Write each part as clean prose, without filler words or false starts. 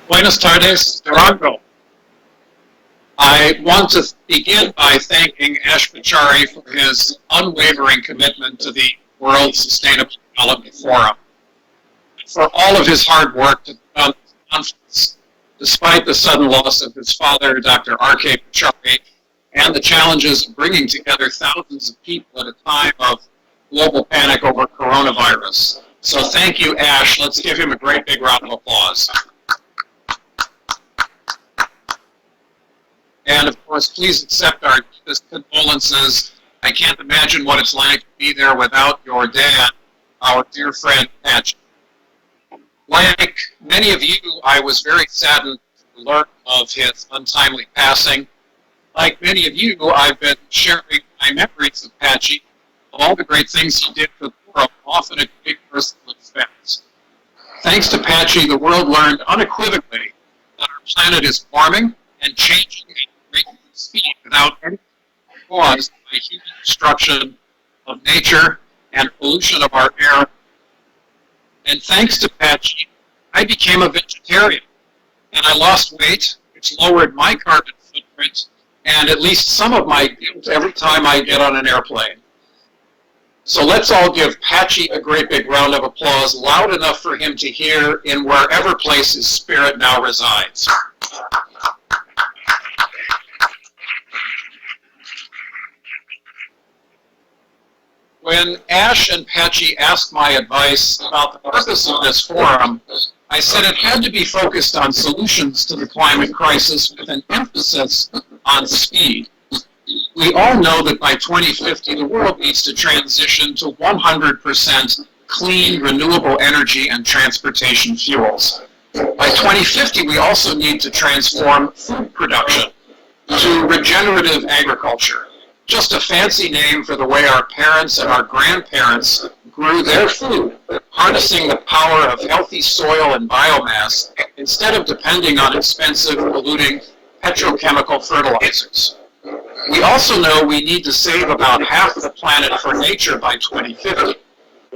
Buenas tardes, Durango. I want to begin by thanking Ash Pachauri for his unwavering commitment to the World Sustainable Development Forum, for all of his hard work to run this conference, despite the sudden loss of his father, Dr. R.K. Pachauri, and the challenges of bringing together thousands of people at a time of global panic over coronavirus. So thank you, Ash. Let's give him a great big round of applause. And of course, please accept our deepest condolences. I can't imagine what it's like to be there without your dad, our dear friend Patch. Like many of you, I was very saddened to learn of his untimely passing. Like many of you, I've been sharing my memories of Patchy, of all the great things he did for the world, often at great personal expense. Thanks to Patchy, the world learned unequivocally that our planet is warming and changing at great speed without any caused by human destruction of nature and pollution of our air. And thanks to Patchy, I became a vegetarian, and I lost weight, which lowered my carbon footprint and at least some of my guilt every time I get on an airplane. So let's all give Patchy a great big round of applause, loud enough for him to hear in wherever place his spirit now resides. When Ash and Patchy asked my advice about the purpose of this forum, I said it had to be focused on solutions to the climate crisis with an emphasis on speed. We all know that by 2050, the world needs to transition to 100% clean, renewable energy and transportation fuels. By 2050, we also need to transform food production to regenerative agriculture. Just a fancy name for the way our parents and our grandparents grew their food, harnessing the power of healthy soil and biomass instead of depending on expensive, polluting petrochemical fertilizers. We also know we need to save about half the planet for nature by 2050,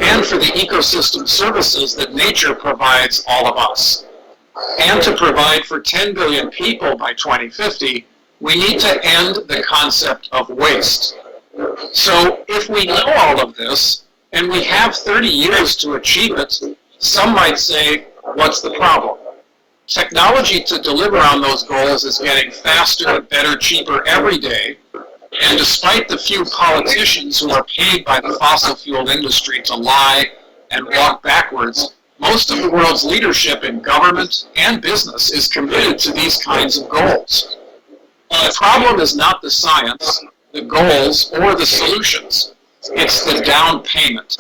and for the ecosystem services that nature provides all of us. And to provide for 10 billion people by 2050, we need to end the concept of waste. So if we know all of this, and we have 30 years to achieve it, some might say, what's the problem? Technology to deliver on those goals is getting faster, better, cheaper every day, and despite the few politicians who are paid by the fossil fuel industry to lie and walk backwards, most of the world's leadership in government and business is committed to these kinds of goals. The problem is not the science, the goals, or the solutions. It's the down payment.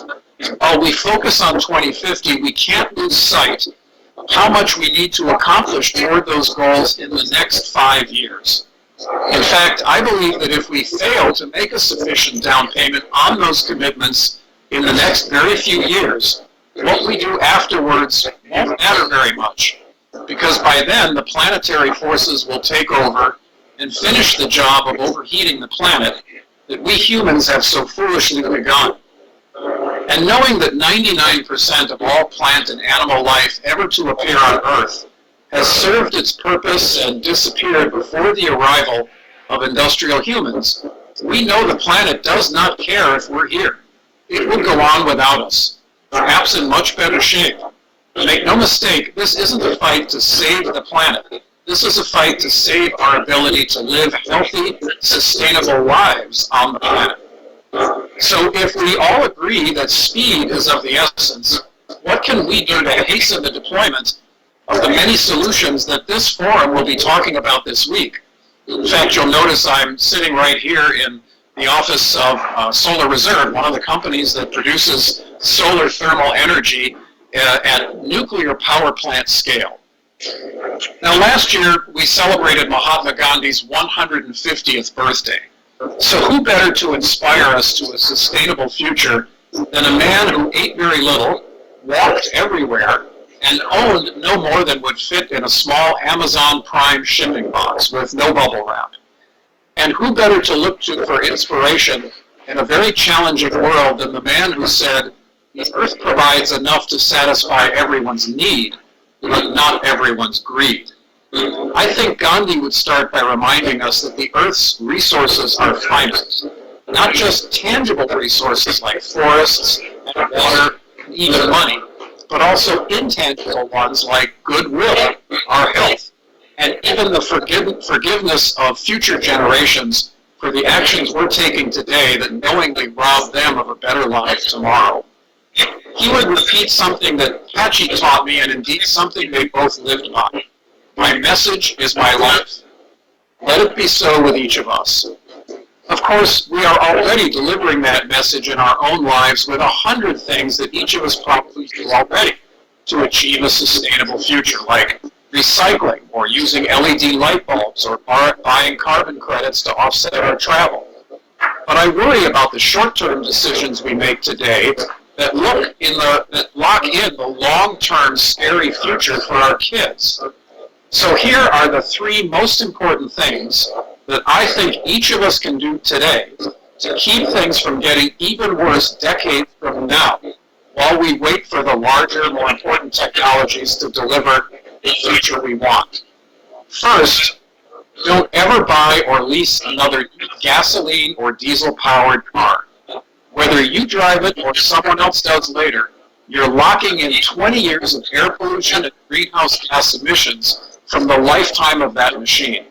While we focus on 2050, we can't lose sight of how much we need to accomplish toward those goals in the next 5 years. In fact, I believe that if we fail to make a sufficient down payment on those commitments in the next very few years, what we do afterwards won't matter very much, because by then the planetary forces will take over and finish the job of overheating the planet that we humans have so foolishly begun. And knowing that 99% of all plant and animal life ever to appear on Earth has served its purpose and disappeared before the arrival of industrial humans, we know the planet does not care if we're here. It will go on without us, perhaps in much better shape. Make no mistake, this isn't a fight to save the planet. This is a fight to save our ability to live healthy, sustainable lives on the planet. So if we all agree that speed is of the essence, what can we do to hasten the deployment of the many solutions that this forum will be talking about this week? In fact, you'll notice I'm sitting right here in the office of Solar Reserve, one of the companies that produces solar thermal energy at nuclear power plant scale. Now, last year, we celebrated Mahatma Gandhi's 150th birthday. So who better to inspire us to a sustainable future than a man who ate very little, walked everywhere, and owned no more than would fit in a small Amazon Prime shipping box with no bubble wrap. And who better to look to for inspiration in a very challenging world than the man who said, the earth provides enough to satisfy everyone's need, but not everyone's greed. I think Gandhi would start by reminding us that the earth's resources are finite, not just tangible resources like forests and water and even money, but also intangible ones like goodwill, our health, and even the forgiveness of future generations for the actions we're taking today that knowingly rob them of a better life tomorrow. He would repeat something that Pachi taught me, and indeed something they both lived by. My message is my life. Let it be so with each of us. Of course, we are already delivering that message in our own lives with 100 things that each of us probably do already to achieve a sustainable future, like recycling, or using LED light bulbs, or buying carbon credits to offset our travel. But I worry about the short-term decisions we make today that lock in the long-term scary future for our kids. So here are the 3 most important things that I think each of us can do today to keep things from getting even worse decades from now, while we wait for the larger, more important technologies to deliver the future we want. First, don't ever buy or lease another gasoline or diesel-powered car. Whether you drive it or someone else does later, you're locking in 20 years of air pollution and greenhouse gas emissions from the lifetime of that machine.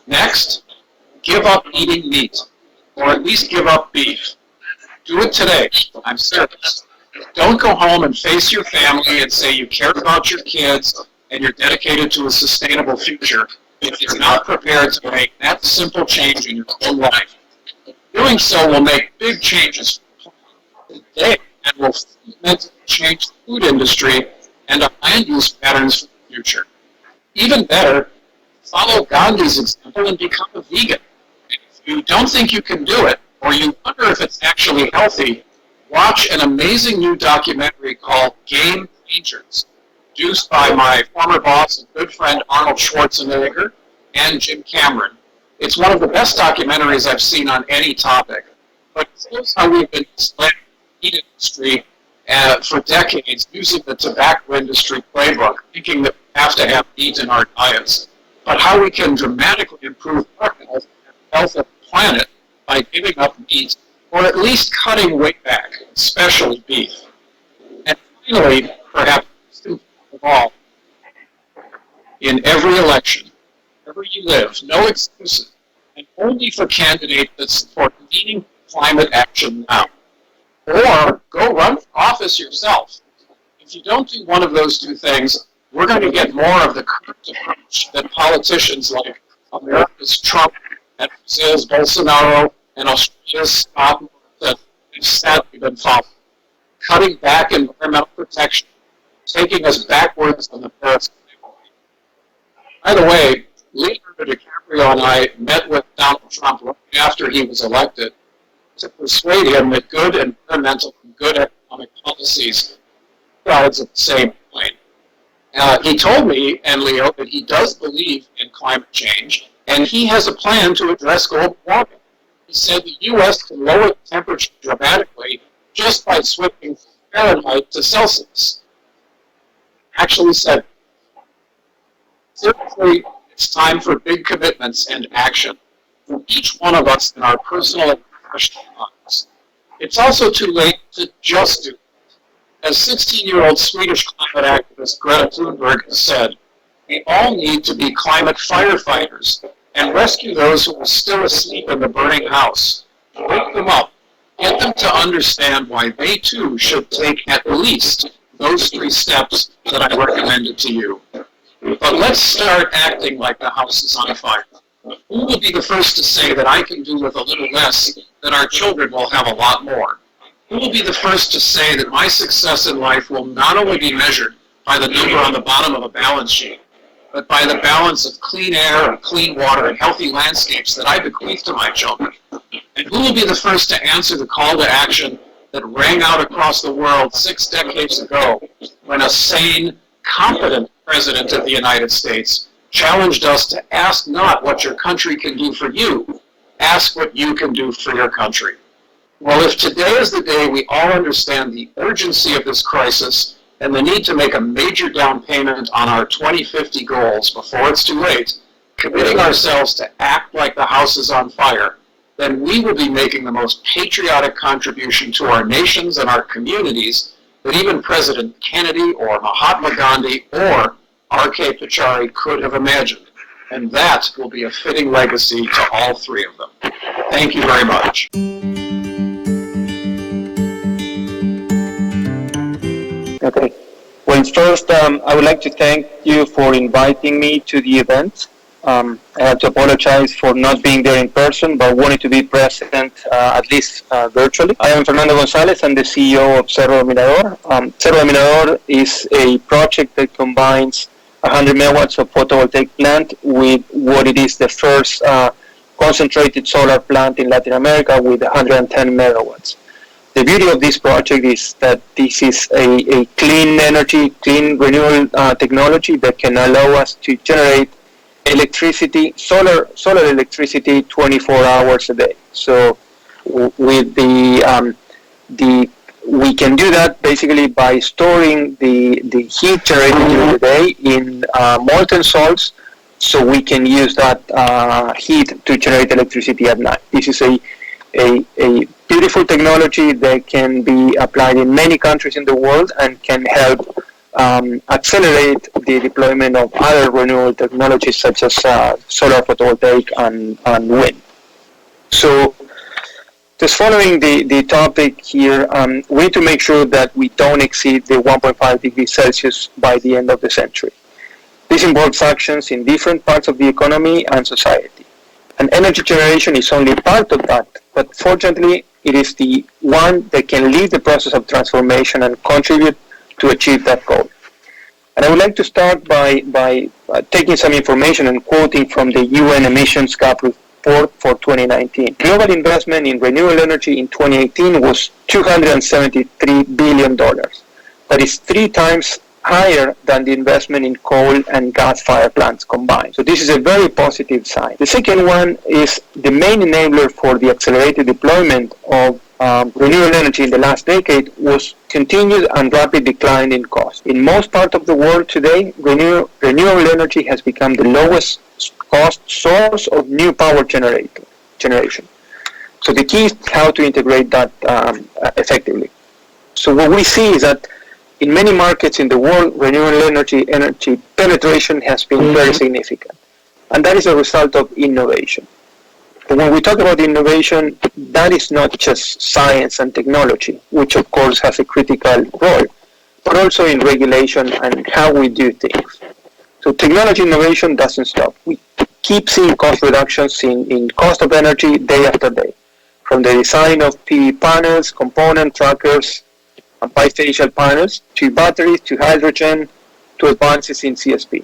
Next, give up eating meat, or at least give up beef. Do it today. I'm serious. Don't go home and face your family and say you care about your kids and you're dedicated to a sustainable future if you're not prepared to make that simple change in your own life. Doing so will make big changes today and will fundamentally change the food industry and our land use patterns for the future. Even better, follow Gandhi's example and become a vegan. And if you don't think you can do it, or you wonder if it's actually healthy, watch an amazing new documentary called Game Changers, produced by my former boss and good friend Arnold Schwarzenegger and Jim Cameron. It's one of the best documentaries I've seen on any topic, but it shows how we've been explaining the meat industry for decades using the tobacco industry playbook, thinking that we have to have meat in our diets, but how we can dramatically improve our health and the health of the planet by giving up meat, or at least cutting way back, especially beef. And finally, perhaps most important of all, in every election, wherever you live, no excuses, and only for candidates that support meaningful climate action now. Or go run for office yourself. If you don't do one of those 2 things, we're going to get more of the current approach that politicians like America's Trump and Brazil's Bolsonaro and Australia's Scott that have sadly been following. Cutting back environmental protection, taking us backwards on the Paris Agreement. By the way, Leonardo DiCaprio and I met with Donald Trump right after he was elected to persuade him that good environmental and good economic policies are sides of the same coin. He told me and Leo that he does believe in climate change, and he has a plan to address global warming. He said the U.S. can lower the temperature dramatically just by switching from Fahrenheit to Celsius. Actually said, seriously, it's time for big commitments and action from each one of us in our personal and professional lives. It's also too late to just do it. As 16-year-old Swedish climate activist Greta Thunberg has said, we all need to be climate firefighters and rescue those who are still asleep in the burning house. Wake them up. Get them to understand why they too should take at least those 3 steps that I recommended to you. But let's start acting like the house is on fire. Who will be the first to say that I can do with a little less, that our children will have a lot more? Who will be the first to say that my success in life will not only be measured by the number on the bottom of a balance sheet, but by the balance of clean air and clean water and healthy landscapes that I bequeath to my children? And who will be the first to answer the call to action that rang out across the world 6 decades ago when a sane, competent President of the United States challenged us to ask not what your country can do for you, ask what you can do for your country. Well, if today is the day we all understand the urgency of this crisis and the need to make a major down payment on our 2050 goals before it's too late, committing ourselves to act like the house is on fire, then we will be making the most patriotic contribution to our nations and our communities that even President Kennedy or Mahatma Gandhi or R.K. Pachauri could have imagined. And that will be a fitting legacy to all three of them. Thank you very much. Okay. Well, first, I would like to thank you for inviting me to the event. I have to apologize for not being there in person, but wanted to be present at least virtually. I am Fernando Gonzalez. I'm the CEO of Cerro Dominador. Cerro Dominador is a project that combines 100 megawatts of photovoltaic plant with what it is the first concentrated solar plant in Latin America with 110 megawatts. The beauty of this project is that this is a clean energy, clean renewable technology that can allow us to generate electricity, solar electricity 24 hours a day. So with we can do that basically by storing the heat generated during the day in molten salts, so we can use that heat to generate electricity at night. This is a beautiful technology that can be applied in many countries in the world and can help accelerate the deployment of other renewable technologies such as solar photovoltaic and wind. So just following the topic here, we need to make sure that we don't exceed the 1.5 degrees Celsius by the end of the century. This involves actions in different parts of the economy and society. And energy generation is only part of that, but fortunately it is the one that can lead the process of transformation and contribute to achieve that goal. And I would like to start by taking some information and quoting from the UN emissions gap report for 2019. Global investment in renewable energy in 2018 was $273 billion. That is 3 times higher than the investment in coal and gas-fired plants combined. So this is a very positive sign. The second one is the main enabler for the accelerated deployment of renewable energy in the last decade was continued and rapid decline in cost. In most parts of the world today, renewable energy has become the lowest cost source of new power generation. So the key is how to integrate that effectively. So what we see is that in many markets in the world, renewable energy penetration has been very significant. And that is a result of innovation. But when we talk about innovation, that is not just science and technology, which of course has a critical role, but also in regulation and how we do things. So technology innovation doesn't stop. We keep seeing cost reductions in cost of energy day after day, from the design of PV panels, component trackers, and bifacial panels, to batteries, to hydrogen, to advances in CSP.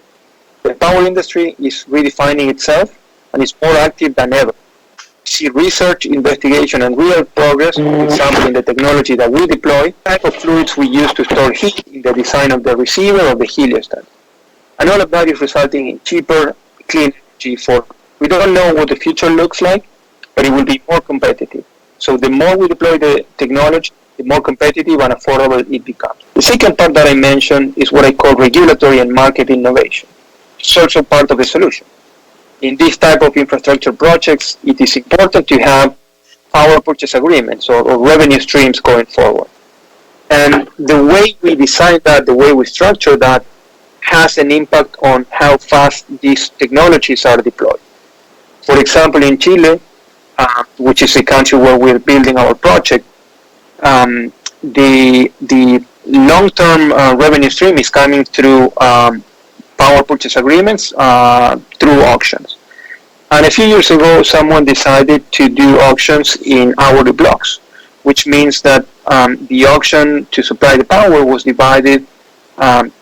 The power industry is redefining itself and is more active than ever. We see research, investigation, and real progress, for example, in the technology that we deploy, the type of fluids we use to store heat, in the design of the receiver or the heliostat. And all of that is resulting in cheaper, clean energy we don't know what the future looks like, but it will be more competitive. So the more we deploy the technology, the more competitive and affordable it becomes. The second part that I mentioned is what I call regulatory and market innovation. It's also part of the solution. In this type of infrastructure projects, it is important to have power purchase agreements or revenue streams going forward. And the way we design that, the way we structure that, has an impact on how fast these technologies are deployed. For example, in Chile, which is a country where we're building our project, the long-term revenue stream is coming through power purchase agreements through auctions. And a few years ago, someone decided to do auctions in hourly blocks, which means that the auction to supply the power was divided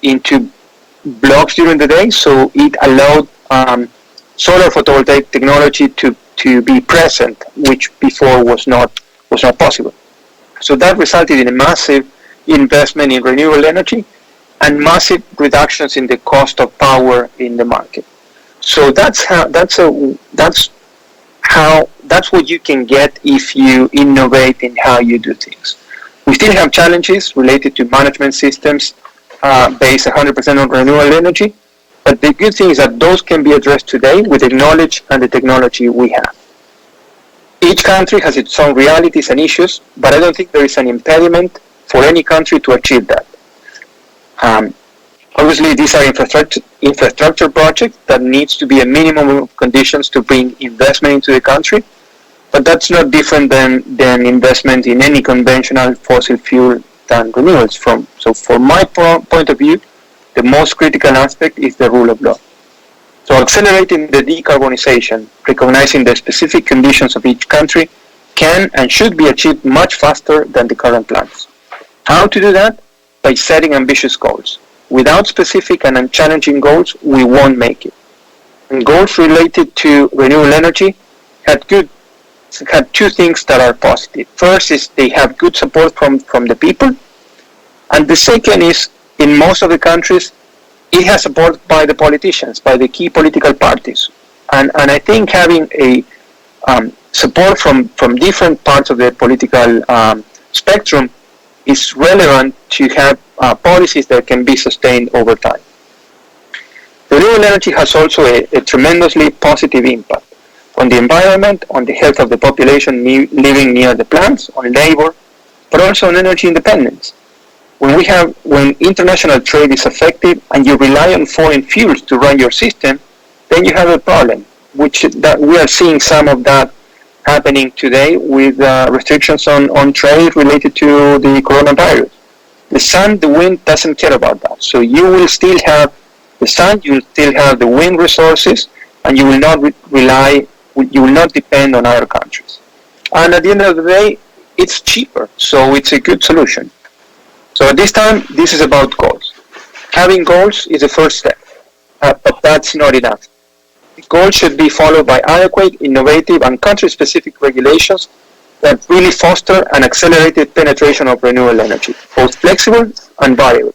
into blocks during the day, so it allowed solar photovoltaic technology to be present, which before was not possible. So that resulted in a massive investment in renewable energy and massive reductions in the cost of power in the market. So that's what you can get if you innovate in how you do things. We still have challenges related to management systems based 100% on renewable energy, but the good thing is that those can be addressed today with the knowledge and the technology we have. Each country has its own realities and issues, but I don't think there is an impediment for any country to achieve that. Obviously, these are infrastructure projects that needs to be a minimum of conditions to bring investment into the country, but that's not different than investment in any conventional fossil fuel than renewables. So from my point of view, the most critical aspect is the rule of law. So accelerating the decarbonization, recognizing the specific conditions of each country, can and should be achieved much faster than the current plans. How to do that? By setting ambitious goals. Without specific and unchallenging goals, we won't make it. And goals related to renewable energy had two things that are positive. First is they have good support from the people. And the second is, in most of the countries, it has support by the politicians, by the key political parties. And I think having a support from different parts of the political spectrum is relevant to have policies that can be sustained over time. Renewable energy has also a tremendously positive impact on the environment, on the health of the population living near the plants, on labor, but also on energy independence. When international trade is effective and you rely on foreign fuels to run your system, then you have a problem, that we are seeing some of that happening today with restrictions on trade related to the coronavirus. The sun, the wind doesn't care about that. So you will still have the sun, you will still have the wind resources, and you will not depend on other countries. And at the end of the day, it's cheaper, so it's a good solution. So at this time, this is about goals. Having goals is the first step, but that's not enough. Goals should be followed by adequate, innovative, and country-specific regulations that really foster an accelerated penetration of renewable energy, both flexible and variable.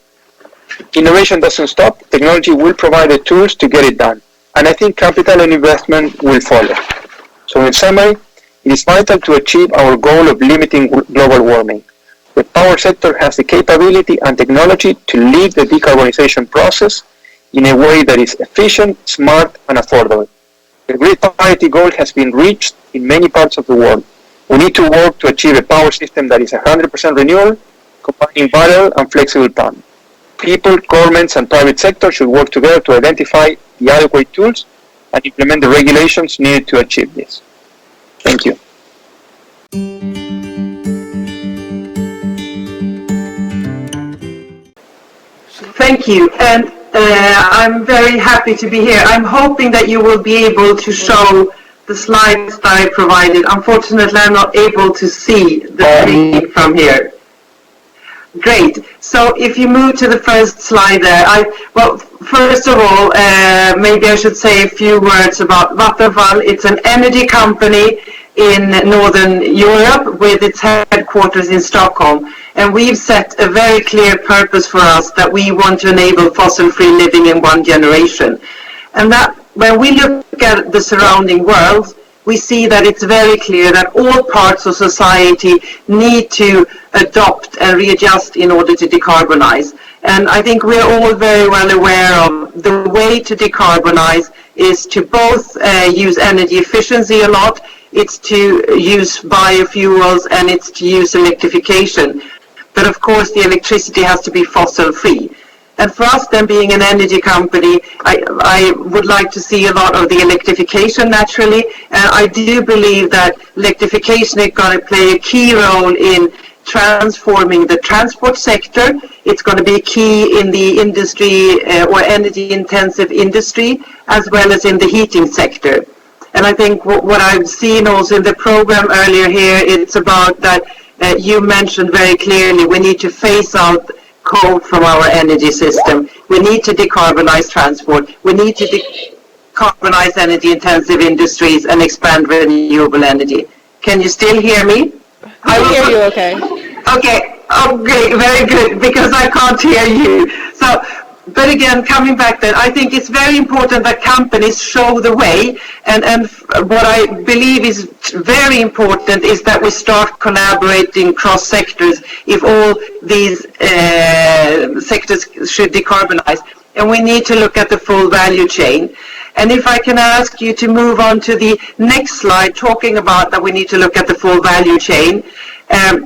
Innovation doesn't stop. Technology will provide the tools to get it done. And I think capital and investment will follow. So in summary, it is vital to achieve our goal of limiting global warming. The power sector has the capability and technology to lead the decarbonization process in a way that is efficient, smart, and affordable. The grid parity goal has been reached in many parts of the world. We need to work to achieve a power system that is 100% renewable, combining variable and flexible power. People, governments, and private sector should work together to identify the adequate tools and implement the regulations needed to achieve this. Thank you. Thank you, and I'm very happy to be here. I'm hoping that you will be able to show the slides that I provided. Unfortunately, I'm not able to see the screen from here. Great. So if you move to the first slide there, first of all, maybe I should say a few words about Vattenfall. It's an energy company in Northern Europe with its headquarters in Stockholm. And we've set a very clear purpose for us that we want to enable fossil-free living in one generation. And that when we look at the surrounding world, we see that it's very clear that all parts of society need to adopt and readjust in order to decarbonize. And I think we're all very well aware of the way to decarbonize is to both use energy efficiency a lot, it's to use biofuels, and it's to use electrification. But of course, the electricity has to be fossil-free. And for us then, being an energy company, I would like to see a lot of the electrification naturally. And I do believe that electrification is going to play a key role in transforming the transport sector. It's going to be key in the industry or energy-intensive industry, as well as in the heating sector. And I think what I've seen also in the program earlier here, it's about that you mentioned very clearly we need to phase out coal from our energy system. We need to decarbonize transport. We need to decarbonize energy-intensive industries and expand renewable energy. Can you still hear me? I can hear you okay. Okay. Oh, great. Very good, because I can't hear you. So But again, coming back then, I think it's very important that companies show the way, and what I believe is very important is that we start collaborating cross sectors if all these sectors should decarbonize. And we need to look at the full value chain. And if I can ask you to move on to the next slide, talking about that we need to look at the full value chain.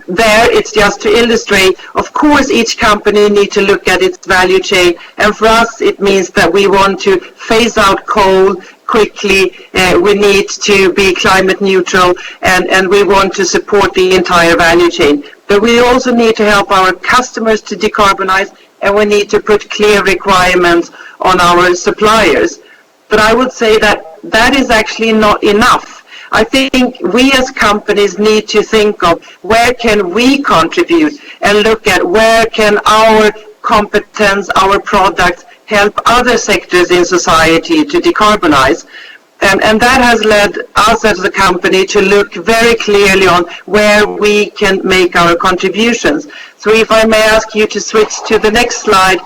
There, it's just to illustrate, of course, each company needs to look at its value chain. And for us, it means that we want to phase out coal quickly. We need to be climate neutral, and we want to support the entire value chain. But we also need to help our customers to decarbonize, and we need to put clear requirements on our suppliers. But I would say that that is actually not enough. I think we as companies need to think of where can we contribute and look at where can our competence, our products help other sectors in society to decarbonize. And that has led us as a company to look very clearly on where we can make our contributions. So if I may ask you to switch to the next slide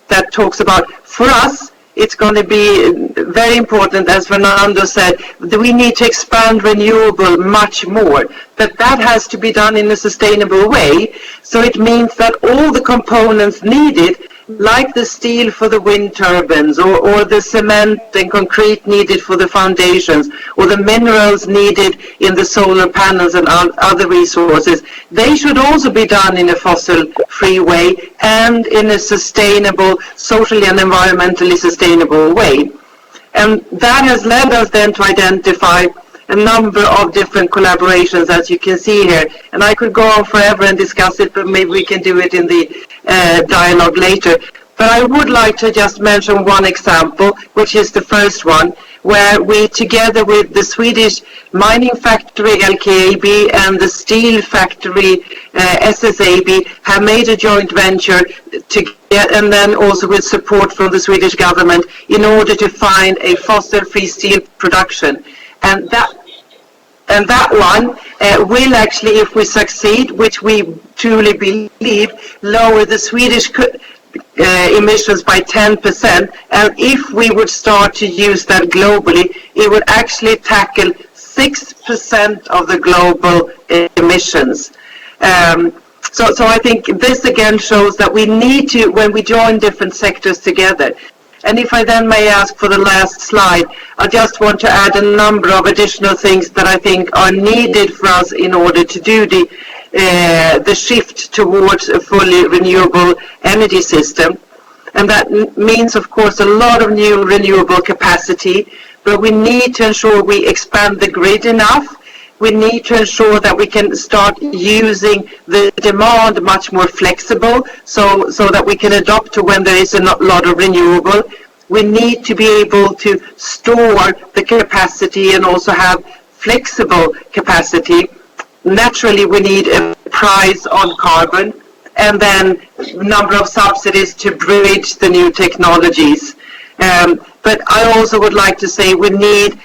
that talks about, for us, it's going to be very important, as Fernando said, that we need to expand renewable much more. But that has to be done in a sustainable way. So it means that all the components needed, like the steel for the wind turbines, or the cement and concrete needed for the foundations, or the minerals needed in the solar panels and other resources, they should also be done in a fossil-free way and in a sustainable, socially and environmentally sustainable way. And that has led us then to identify a number of different collaborations, as you can see here. And I could go on forever and discuss it, but maybe we can do it in the dialogue later. But I would like to just mention one example, which is the first one, where we, together with the Swedish mining factory LKAB and the steel factory SSAB, have made a joint venture and then also with support from the Swedish government in order to find a fossil-free steel production. And that one will actually, if we succeed, which we truly believe, lower the Swedish emissions by 10%. And if we would start to use that globally, it would actually tackle 6% of the global emissions. So I think this again shows that we need to, when we join different sectors together. And if I then may ask for the last slide, I just want to add a number of additional things that I think are needed for us in order to do the shift towards a fully renewable energy system. And that means, of course, a lot of new renewable capacity, but we need to ensure we expand the grid enough. We need to ensure that we can start using the demand much more flexible so that we can adopt to when there is a lot of renewable. We need to be able to store the capacity and also have flexible capacity. Naturally, we need a price on carbon and then a number of subsidies to bridge the new technologies. But I also would like to say we need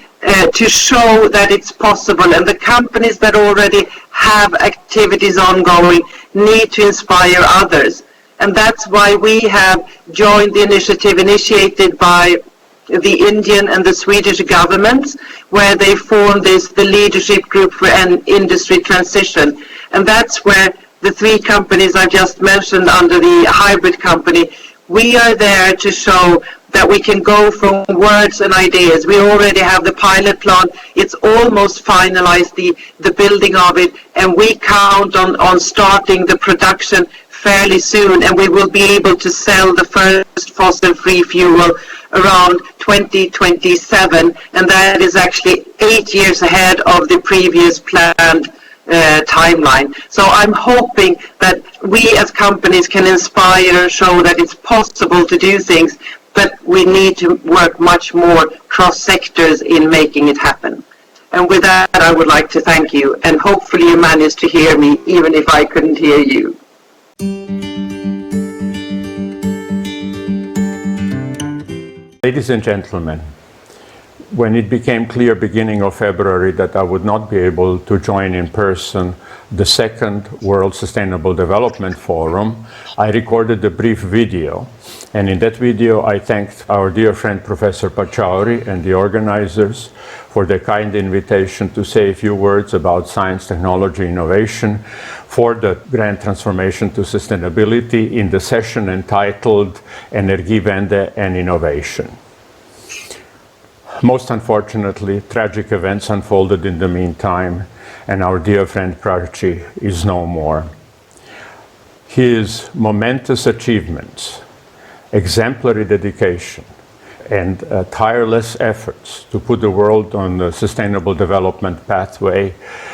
to show that it's possible, and the companies that already have activities ongoing need to inspire others. And that's why we have joined the initiative initiated by the Indian and the Swedish governments, where they formed the leadership group for an industry transition. And that's where the three companies I just mentioned under the hybrid company, we are there to show that we can go from words and ideas. We already have the pilot plant. It's almost finalized, the building of it, and we count on starting the production fairly soon, and we will be able to sell the first fossil-free fuel around 2027, and that is actually 8 years ahead of the previous planned timeline. So I'm hoping that we as companies can inspire and show that it's possible to do things, but we need to work much more cross sectors in making it happen. And with that, I would like to thank you, and hopefully you managed to hear me, even if I couldn't hear you. Ladies and gentlemen, when it became clear beginning of February that I would not be able to join in person the second World Sustainable Development Forum, I recorded a brief video. And in that video, I thanked our dear friend, Professor Pachauri, and the organizers for their kind invitation to say a few words about science, technology, innovation for the grand transformation to sustainability in the session entitled Energiewende and Innovation. Most unfortunately, tragic events unfolded in the meantime, and our dear friend Pachi is no more. His momentous achievements, exemplary dedication, and tireless efforts to put the world on the sustainable development pathway,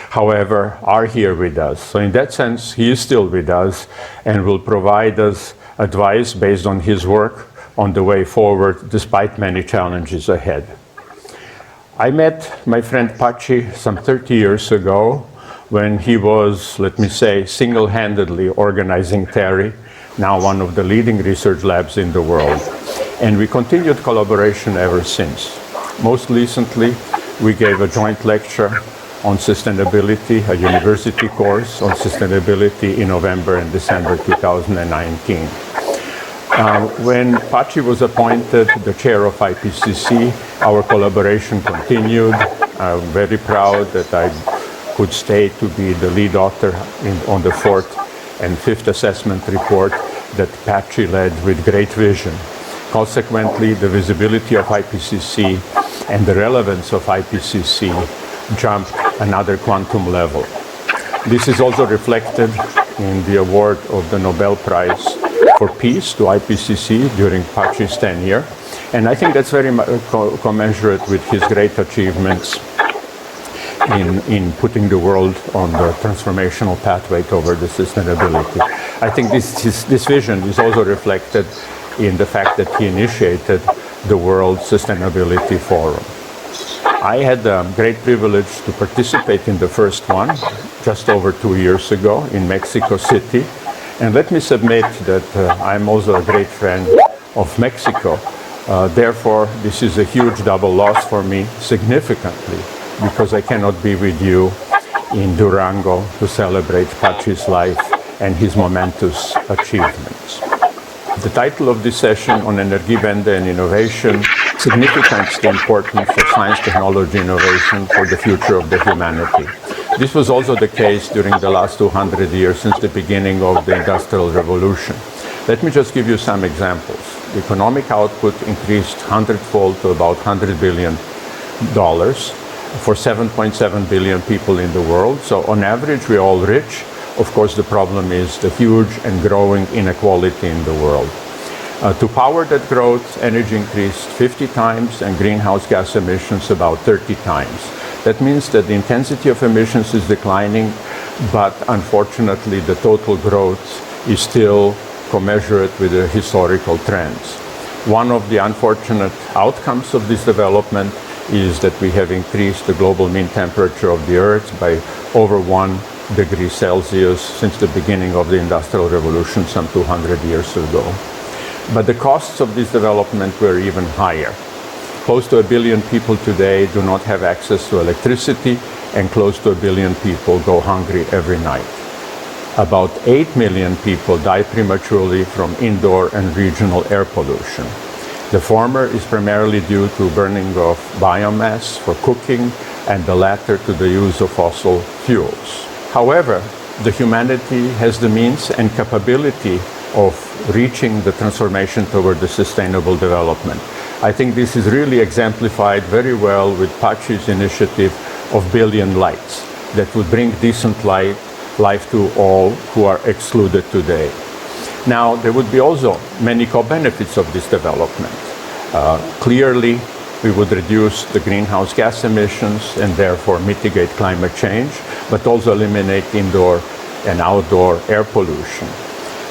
however, are here with us. So in that sense, he is still with us and will provide us advice based on his work on the way forward, despite many challenges ahead. I met my friend Pachi some 30 years ago when he was, let me say, single-handedly organizing TERI, now one of the leading research labs in the world. And we continued collaboration ever since. Most recently, we gave a joint lecture on sustainability, a university course on sustainability in November and December 2019. When Pachi was appointed the chair of IPCC, our collaboration continued. I'm very proud that I could stay to be the lead author on the fourth and fifth assessment report that Pachi led with great vision. Consequently, the visibility of IPCC and the relevance of IPCC jumped another quantum level. This is also reflected in the award of the Nobel Prize for Peace to IPCC during Pachi's tenure. And I think that's very commensurate with his great achievements in putting the world on the transformational pathway toward the sustainability. I think this vision is also reflected in the fact that he initiated the World Sustainability Forum. I had the great privilege to participate in the first one just over 2 years ago in Mexico City. And let me submit that I'm also a great fan of Mexico. Therefore, this is a huge double loss for me, significantly, because I cannot be with you in Durango to celebrate Pachi's life and his momentous achievements. The title of this session on Energiewende and Innovation signifies the importance of science, technology, innovation for the future of the humanity. This was also the case during the last 200 years since the beginning of the Industrial Revolution. Let me just give you some examples. The economic output increased 100-fold to about $100 billion for 7.7 billion people in the world. So on average, we're all rich. Of course, the problem is the huge and growing inequality in the world. To power that growth, energy increased 50 times and greenhouse gas emissions about 30 times. That means that the intensity of emissions is declining, but unfortunately the total growth is still commensurate with the historical trends. One of the unfortunate outcomes of this development is that we have increased the global mean temperature of the Earth by over 1 degree Celsius since the beginning of the Industrial Revolution some 200 years ago. But the costs of this development were even higher. Close to 1 billion people today do not have access to electricity, and close to 1 billion people go hungry every night. About 8 million people die prematurely from indoor and regional air pollution. The former is primarily due to burning of biomass for cooking, and the latter to the use of fossil fuels. However, the humanity has the means and capability of reaching the transformation toward the sustainable development. I think this is really exemplified very well with Pachi's initiative of Billion Lights that would bring decent life to all who are excluded today. Now, there would be also many co-benefits of this development. Clearly, we would reduce the greenhouse gas emissions and therefore mitigate climate change, but also eliminate indoor and outdoor air pollution.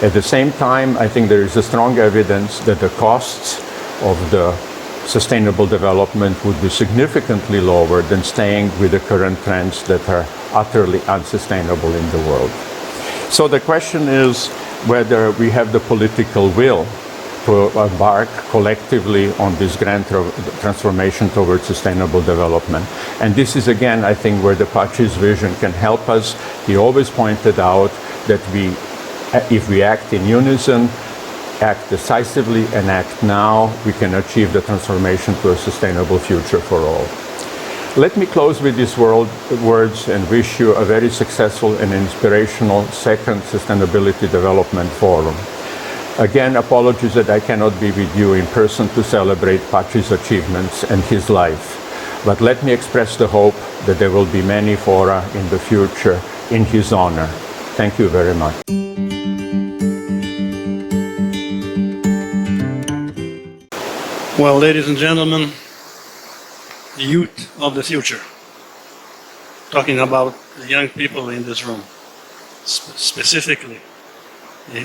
At the same time, I think there is a strong evidence that the costs of the sustainable development would be significantly lower than staying with the current trends that are utterly unsustainable in the world. So the question is whether we have the political will to embark collectively on this grand transformation towards sustainable development. And this is, again, I think, where the Pachi's vision can help us. He always pointed out that if we act in unison, act decisively, and act now, we can achieve the transformation to a sustainable future for all. Let me close with these words and wish you a very successful and inspirational second Sustainability Development Forum. Again, apologies that I cannot be with you in person to celebrate Pachi's achievements and his life. But let me express the hope that there will be many fora in the future in his honor. Thank you very much. Well, ladies and gentlemen, the youth of the future, talking about the young people in this room, specifically,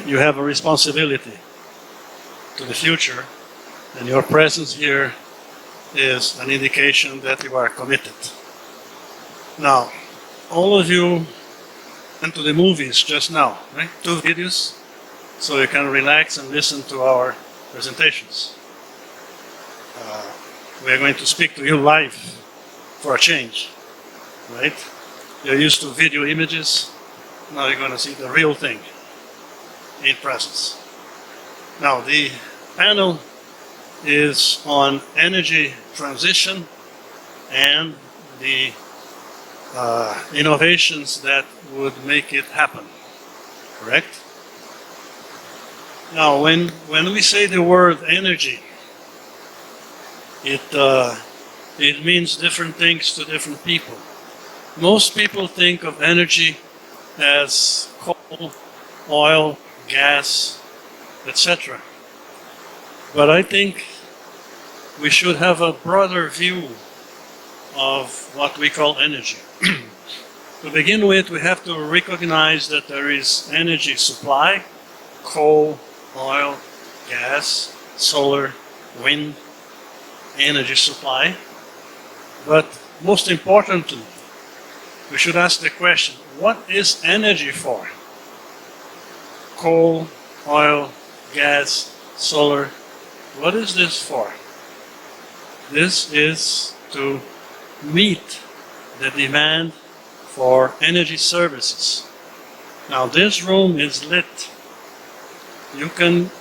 you have a responsibility to the future, and your presence here is an indication that you are committed. Now, all of you went to the movies just now, right? 2 videos, so you can relax and listen to our presentations. We are going to speak to you live for a change, right? You're used to video images, now you're going to see the real thing in presence. Now, the panel is on energy transition and the innovations that would make it happen, correct? Now, when we say the word energy, it means different things to different people. Most people think of energy as coal, oil, gas, etc. But I think we should have a broader view of what we call energy. To begin with, we have to recognize that there is energy supply, coal, oil, gas, solar, wind, energy supply. But most importantly, we should ask the question, what is energy for? Coal, oil, gas, solar, what is this for? This is to meet the demand for energy services. Now, this room is lit. You can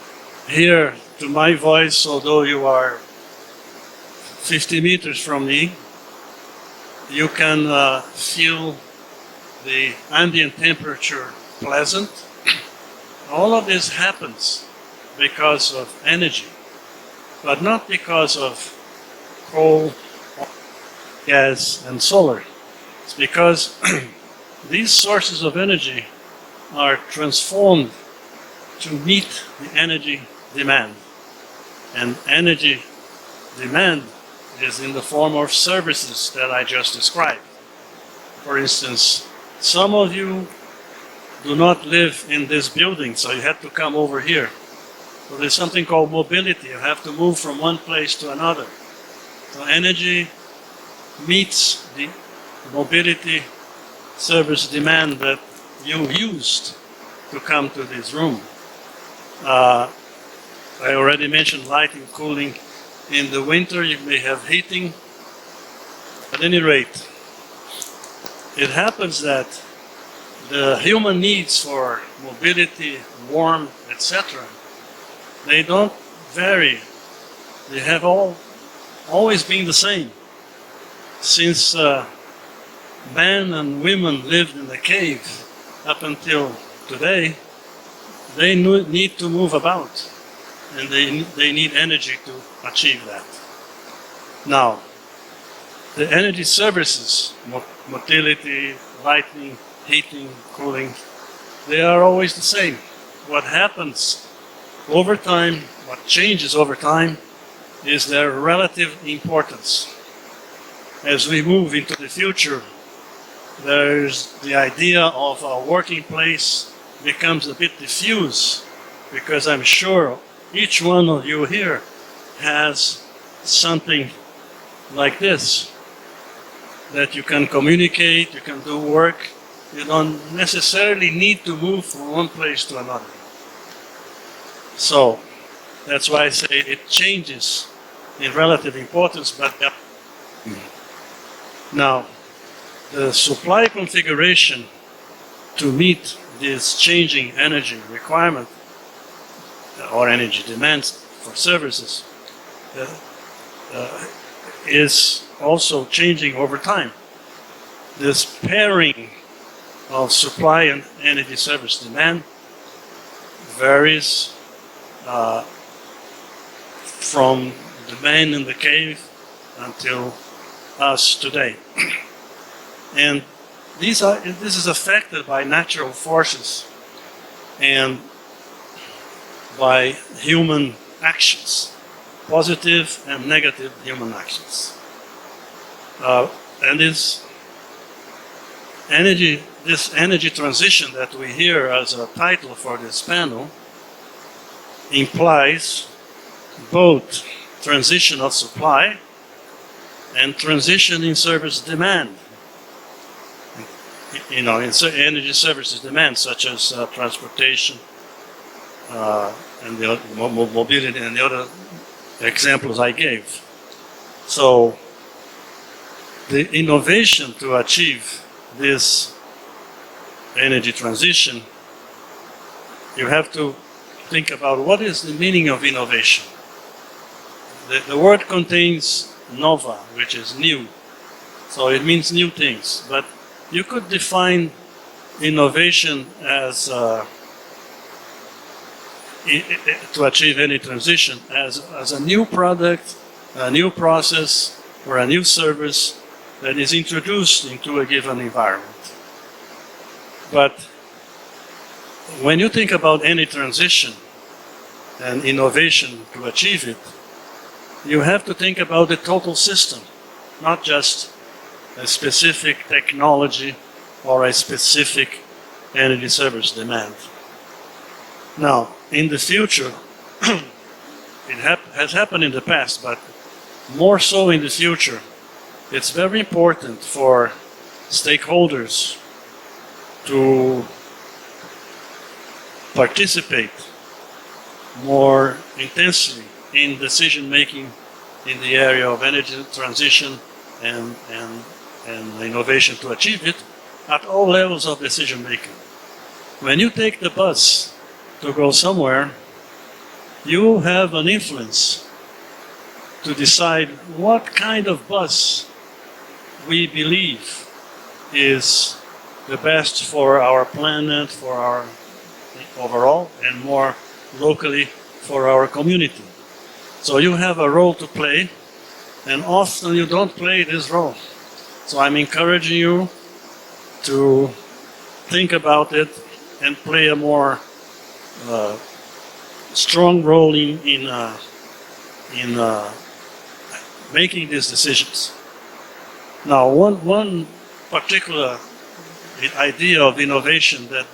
hear to my voice, although you are 50 meters from me. You can feel the ambient temperature pleasant. All of this happens because of energy, but not because of coal, gas, and solar. It's because these sources of energy are transformed to meet the energy demand. And energy demand is in the form of services that I just described. For instance, some of you do not live in this building, so you have to come over here. So there's something called mobility. You have to move from one place to another. So energy meets the mobility service demand that you used to come to this room. I already mentioned lighting, cooling. In the winter, you may have heating. At any rate, it happens that the human needs for mobility, warmth, etc., they don't vary. They have always been the same. Since men and women lived in the cave up until today, they need to move about. And they need energy to achieve that. Now, the energy services, motility, lighting, heating, cooling, they are always the same. What happens over time, what changes over time, is their relative importance. As we move into the future, there's the idea of a working place becomes a bit diffuse, because I'm sure each one of you here has something like this, that you can communicate, you can do work. You don't necessarily need to move from one place to another. So, That's why I say it changes in relative importance, but now the supply configuration to meet this changing energy requirement or energy demands for services is also changing over time. This pairing of supply and energy service demand varies from the man in the cave until us today. And this is affected by natural forces and by human actions, positive and negative human actions. And this energy transition that we hear as a title for this panel implies both transition of supply and transition in service demand. You know, in energy services demand, such as transportation and the mobility and the other examples I gave. So the innovation to achieve this energy transition, you have to think about what is the meaning of innovation. The word contains nova, which is new, so it means new things, but you could define innovation as to achieve any transition as a new product, a new process, or a new service that is introduced into a given environment. But when you think about any transition and innovation to achieve it, you have to think about the total system, not just a specific technology or a specific energy service demand. Now, in the future, it has happened in the past, but more so in the future, it's very important for stakeholders to participate more intensely in decision making in the area of energy transition and innovation to achieve it at all levels of decision making. When you take the bus to go somewhere, you have an influence to decide what kind of bus we believe is the best for our planet, for our overall, and more locally for our community. So you have a role to play, and often you don't play this role. So I'm encouraging you to think about it and play a more strong role in making these decisions. Now, one particular idea of innovation that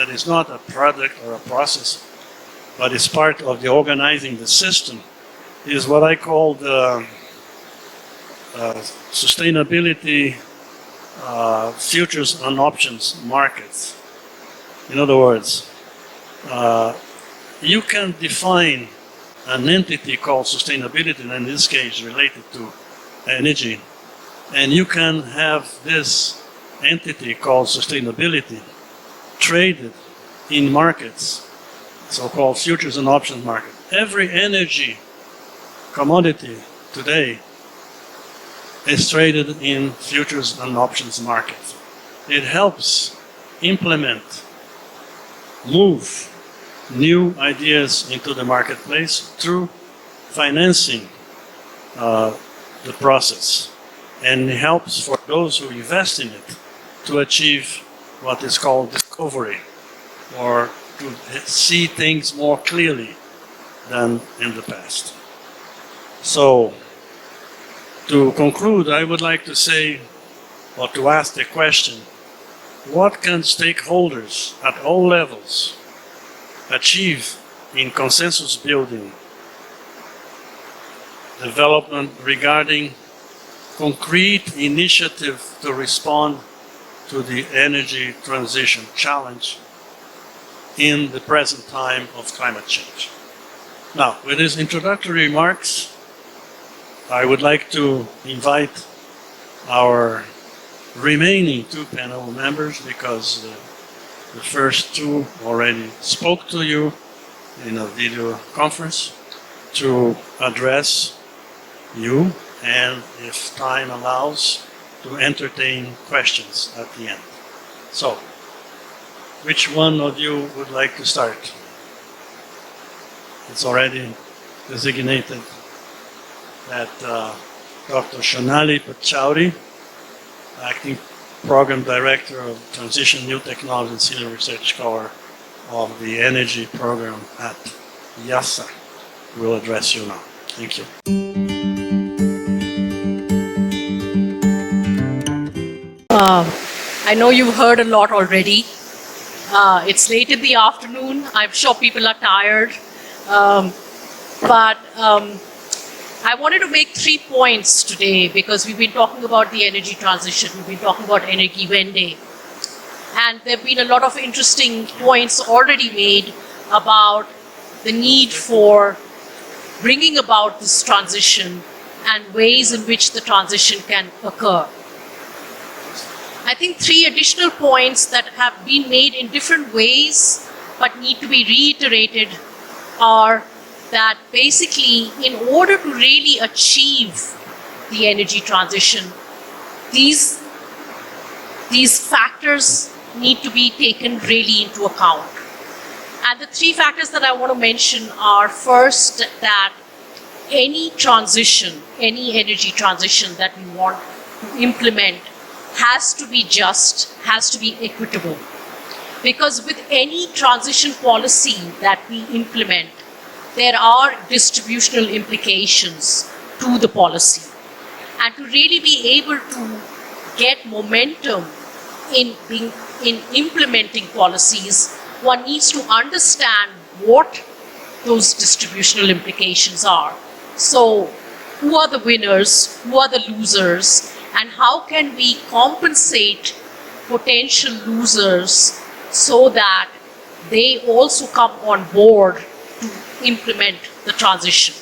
is not a product or a process, but is part of the organizing the system, is what I call the sustainability futures and options markets. In other words, you can define an entity called sustainability, and in this case related to energy, and you can have this entity called sustainability traded in markets, so-called futures and options market. Every energy commodity today is traded in futures and options markets. It helps implement, move new ideas into the marketplace through financing the process, and helps for those who invest in it to achieve what is called discovery, or to see things more clearly than in the past. So, to conclude, I would like to say, or to ask the question, what can stakeholders at all levels achieve in consensus building development regarding concrete initiative to respond to the energy transition challenge in the present time of climate change? Now, with his introductory remarks, I would like to invite our remaining two panel members, because the first two already spoke to you in a video conference, to address you, and if time allows, to entertain questions at the end. So, which one of you would like to start? It's already designated that Dr. Shonali Pachauri, Acting Program Director of Transition New Technology and Senior Research Scholar of the Energy Program at IIASA, will address you now. Thank you. I know you've heard a lot already. It's late in the afternoon. I'm sure people are tired. But I wanted to make 3 points today, because we've been talking about the energy transition. We've been talking about Energiewende. And there have been a lot of interesting points already made about the need for bringing about this transition and ways in which the transition can occur. I think 3 additional points that have been made in different ways but need to be reiterated are that basically, in order to really achieve the energy transition, these factors need to be taken really into account. And the 3 factors that I want to mention are, first, that any transition, any energy transition that we want to implement has to be just, has to be equitable. Because with any transition policy that we implement, there are distributional implications to the policy. And to really be able to get momentum in implementing policies, one needs to understand what those distributional implications are. So, who are the winners, who are the losers, and how can we compensate potential losers so that they also come on board to implement the transition.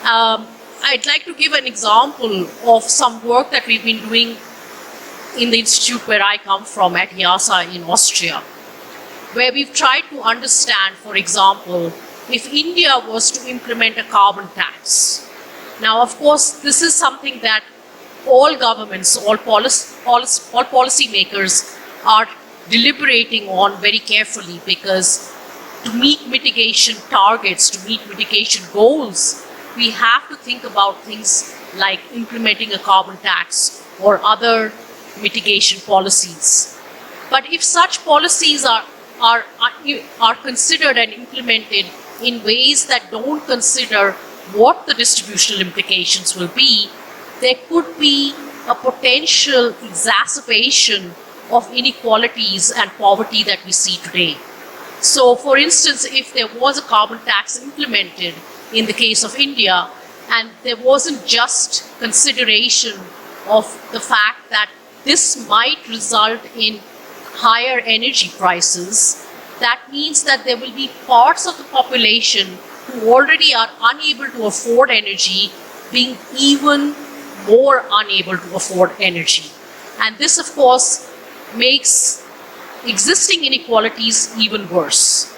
I'd like to give an example of some work that we've been doing in the institute where I come from, at IIASA in Austria, where we've tried to understand, for example, if India was to implement a carbon tax. Now, of course, this is something that all governments, all policy makers are deliberating on very carefully, because to meet mitigation targets, to meet mitigation goals, we have to think about things like implementing a carbon tax or other mitigation policies. But if such policies are considered and implemented in ways that don't consider what the distributional implications will be, there could be a potential exacerbation of inequalities and poverty that we see today. So, for instance, if there was a carbon tax implemented in the case of India, and there wasn't just consideration of the fact that this might result in higher energy prices, that means that there will be parts of the population who already are unable to afford energy being even more unable to afford energy. And this, of course, makes existing inequalities even worse.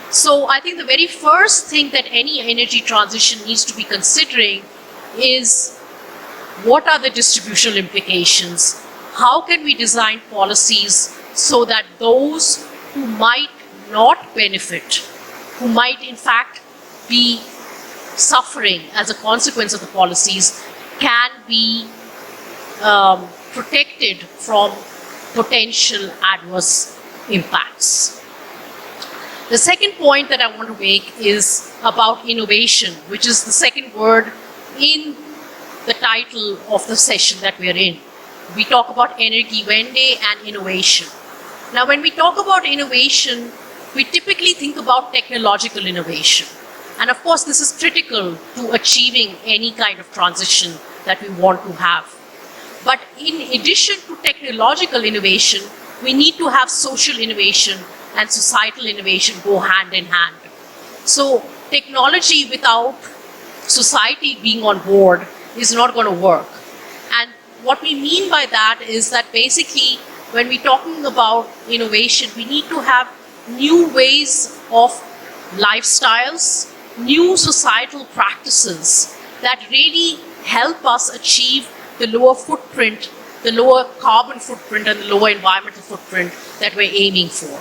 So I think the very first thing that any energy transition needs to be considering is, what are the distributional implications? How can we design policies so that those who might not benefit, who might in fact be suffering as a consequence of the policies, can be protected from potential adverse impacts. The second point that I want to make is about innovation, which is the second word in the title of the session that we are in. We talk about Energiewende and innovation. Now, when we talk about innovation, we typically think about technological innovation. And of course, this is critical to achieving any kind of transition that we want to have. But in addition to technological innovation, we need to have social innovation and societal innovation go hand in hand. So technology without society being on board is not going to work. And what we mean by that is that basically when we're talking about innovation, we need to have new ways of lifestyles, new societal practices that really help us achieve the lower footprint, the lower carbon footprint and the lower environmental footprint that we're aiming for.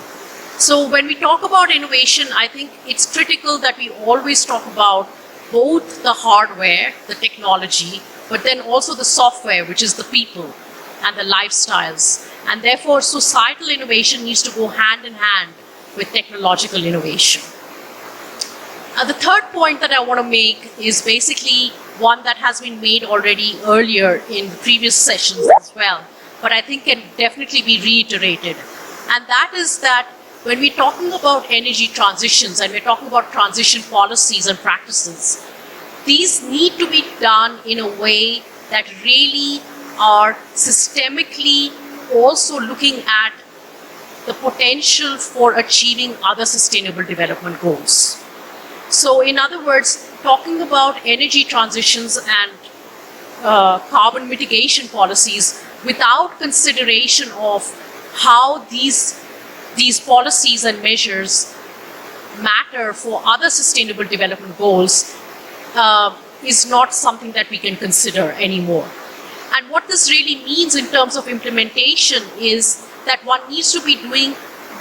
So when we talk about innovation, I think it's critical that we always talk about both the hardware, the technology, but then also the software, which is the people and the lifestyles. And therefore, societal innovation needs to go hand in hand with technological innovation. The third point that I want to make is basically one that has been made already earlier in previous sessions as well, but I think can definitely be reiterated. And that is that when we're talking about energy transitions and we're talking about transition policies and practices, these need to be done in a way that really are systemically also looking at the potential for achieving other sustainable development goals. So in other words, talking about energy transitions and carbon mitigation policies without consideration of how these policies and measures matter for other sustainable development goals is not something that we can consider anymore. And what this really means in terms of implementation is that one needs to be doing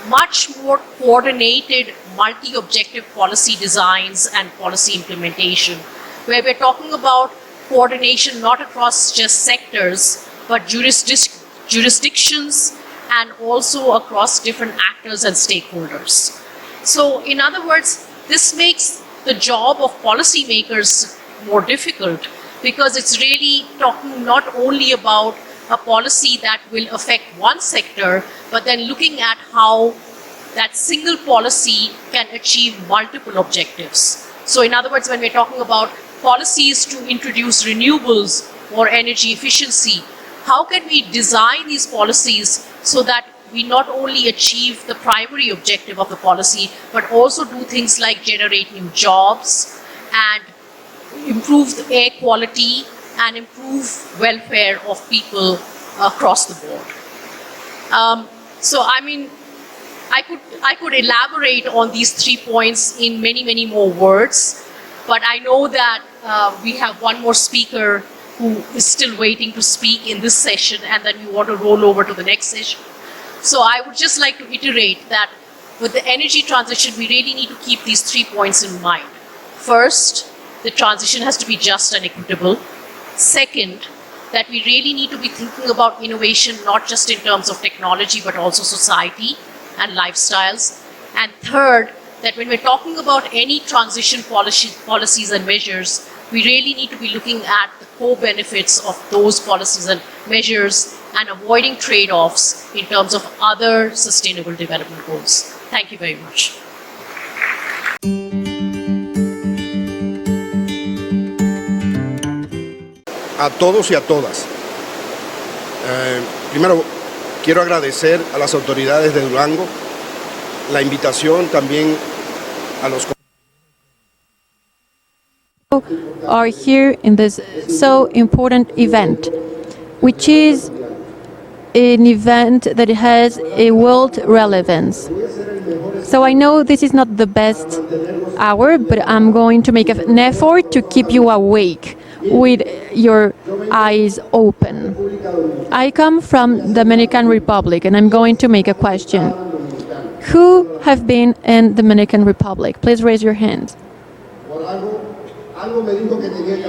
much more coordinated multi-objective policy designs and policy implementation, where we're talking about coordination not across just sectors, but jurisdictions and also across different actors and stakeholders. So in other words, this makes the job of policymakers more difficult because it's really talking not only about a policy that will affect one sector, but then looking at how that single policy can achieve multiple objectives. So in other words, when we're talking about policies to introduce renewables or energy efficiency, how can we design these policies so that we not only achieve the primary objective of the policy, but also do things like generate new jobs and improve the air quality and improve welfare of people across the board. So I mean, I could elaborate on these 3 points in many, many more words, but I know that we have one more speaker who is still waiting to speak in this session, and then we want to roll over to the next session. So I would just like to iterate that with the energy transition, we really need to keep these 3 points in mind. First, the transition has to be just and equitable. Second, that we really need to be thinking about innovation, not just in terms of technology, but also society and lifestyles. And third, that when we're talking about any transition policies and measures, we really need to be looking at the co-benefits of those policies and measures and avoiding trade-offs in terms of other sustainable development goals. Thank you very much. A todos y a todas. Primero, quiero agradecer a las autoridades de Durango la invitación también a los are here in this so important event, which is an event that has a world relevance. So I know this is not the best hour, but I'm going to make an effort to keep you awake with your eyes open. I come from Dominican Republic, and I'm going to make a question. Who have been in Dominican Republic? Please raise your hands.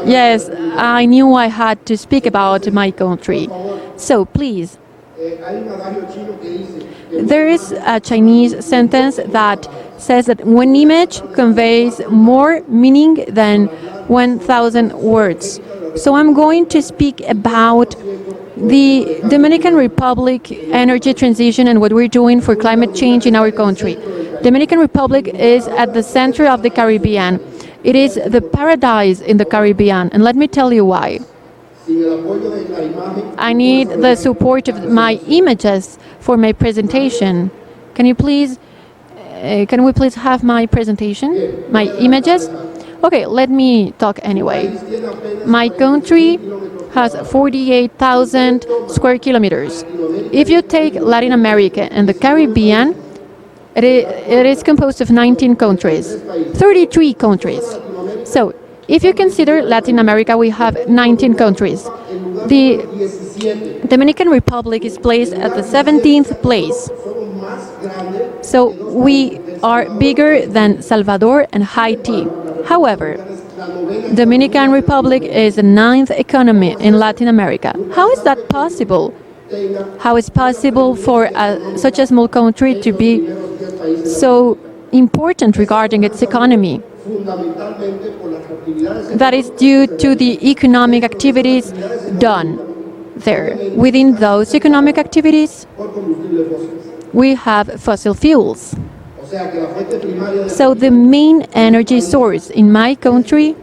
Yes, I knew I had to speak about my country. So please. There is a Chinese sentence that says that one image conveys more meaning than 1,000 words. So I'm going to speak about the Dominican Republic energy transition and what we're doing for climate change in our country. Dominican Republic is at the center of the Caribbean. It is the paradise in the Caribbean, and let me tell you why. I need the support of my images for my presentation. Can you please Can we please have my presentation, my images? Okay, let me talk anyway. My country has 48,000 square kilometers. If you take Latin America and the Caribbean, it is composed of 19 countries, 33 countries. So, if you consider Latin America, we have 19 countries. The Dominican Republic is placed at the 17th place. So we are bigger than Salvador and Haiti. However, Dominican Republic is the 9th economy in Latin America. How is that possible? How is possible for such a small country to be so important regarding its economy? That is due to the economic activities done there. Within those economic activities, we have fossil fuels. So the main energy source in my country,